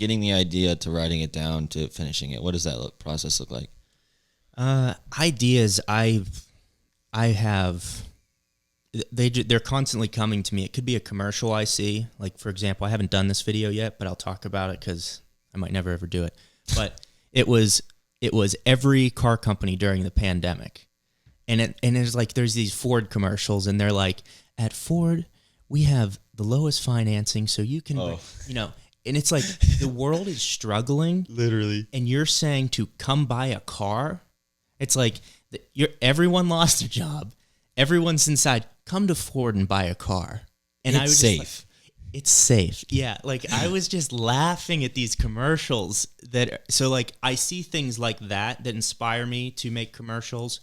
getting the idea to writing it down to finishing it, what does that process look like? Ideas I have, they're constantly coming to me. It could be a commercial I see. Like, for example, I haven't done this video yet, but I'll talk about it because I might never ever do it. But it was every car company during the pandemic. And it's like there's these Ford commercials, and they're like, at Ford, we have the lowest financing, so you can, and it's like the world is struggling. Literally. And you're saying to come buy a car? It's like everyone lost their job. Everyone's inside. Come to Ford and buy a car. And it's safe. It's safe. Yeah, like I was just laughing at these commercials so like I see things like that inspire me to make commercials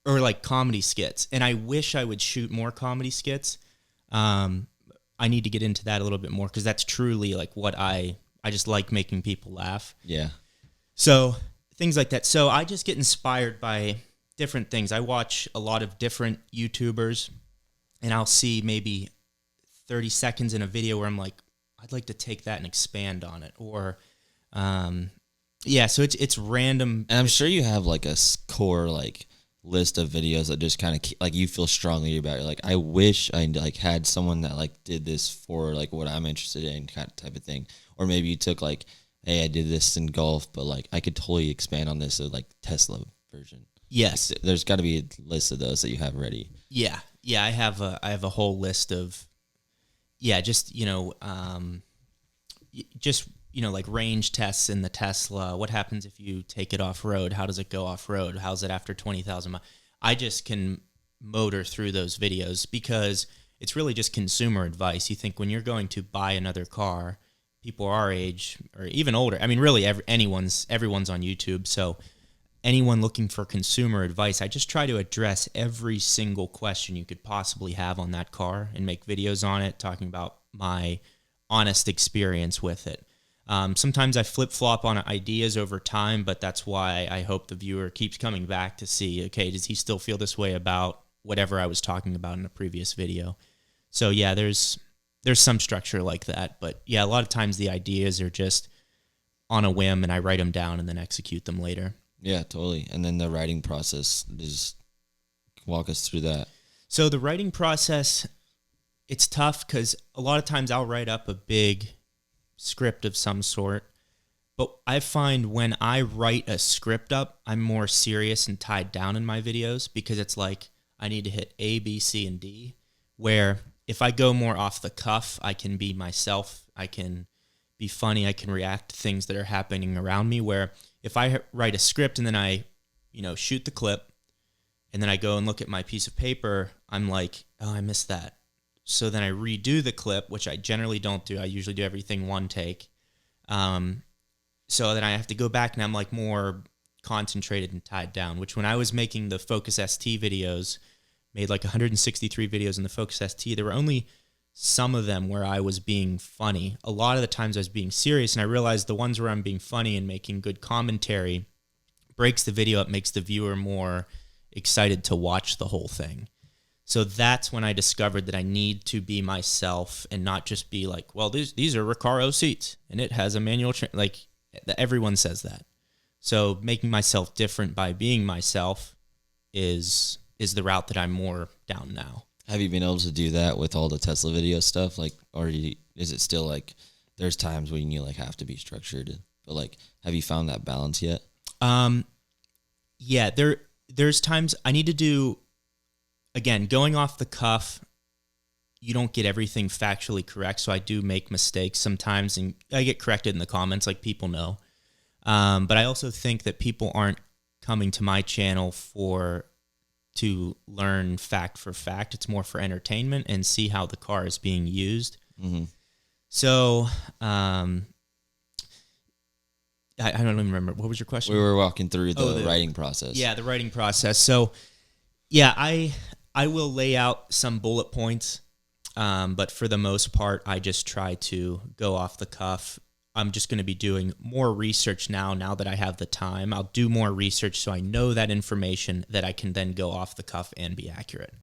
or like comedy skits. And I wish I would shoot more comedy skits. I need to get into that a little bit more because that's truly like what I just like making people laugh. Yeah. So things like that. So I just get inspired by different things. I watch a lot of different YouTubers, and I'll see maybe 30 seconds in a video where I'm like, I'd like to take that and expand on it. Or, so it's random. And I'm sure you have like a core like list of videos that just kind of like you feel strongly about. You're like, I wish I like had someone that like did this for like what I'm interested in, kind of type of thing. Or maybe you took like, hey, I did this in golf, but like I could totally expand on this like Tesla version. Yes, like, there's got to be a list of those that you have ready. Yeah, I have a whole list of like range tests in the Tesla. What happens if you take it off road? How does it go off road? How's it after 20,000 miles? I just can motor through those videos because it's really just consumer advice. You think when you're going to buy another car, people our age or even older, I mean, really everyone's on YouTube. So anyone looking for consumer advice, I just try to address every single question you could possibly have on that car and make videos on it, talking about my honest experience with it. Sometimes I flip-flop on ideas over time, but that's why I hope the viewer keeps coming back to see, okay, does he still feel this way about whatever I was talking about in a previous video? So yeah, there's some structure like that, but yeah, a lot of times the ideas are just on a whim and I write them down and then execute them later. Yeah, totally. And then the writing process, just walk us through that. So the writing process, it's tough because a lot of times I'll write up a big script of some sort, but I find when I write a script up, I'm more serious and tied down in my videos because it's like I need to hit A, B, C, and D, where if I go more off the cuff, I can be myself, I can be funny, I can react to things that are happening around me, where if I write a script and then I, shoot the clip and then I go and look at my piece of paper, I'm like, oh, I missed that. So then I redo the clip, which I generally don't do. I usually do everything one take. So then I have to go back and I'm like more concentrated and tied down, which when I was making the Focus ST videos, made like 163 videos in the Focus ST, there were only some of them where I was being funny. A lot of the times I was being serious, and I realized the ones where I'm being funny and making good commentary breaks the video up, makes the viewer more excited to watch the whole thing. So that's when I discovered that I need to be myself and not just be like, well, these are Recaro seats and it has a manual like everyone says that. So making myself different by being myself is the route that I'm more down now. Have you been able to do that with all the Tesla video stuff? Like, or is it still like there's times when you like have to be structured, but like, have you found that balance yet? Yeah, there's times I need to do, again, going off the cuff, you don't get everything factually correct, so I do make mistakes sometimes, and I get corrected in the comments, like people know. But I also think that people aren't coming to my channel to learn fact for fact. It's more for entertainment and see how the car is being used. Mm-hmm. So, I don't even remember. What was your question? We were walking through the writing process. Yeah, the writing process. So, yeah, I will lay out some bullet points, but for the most part, I just try to go off the cuff. I'm just going to be doing more research now that I have the time. I'll do more research so I know that information that I can then go off the cuff and be accurate.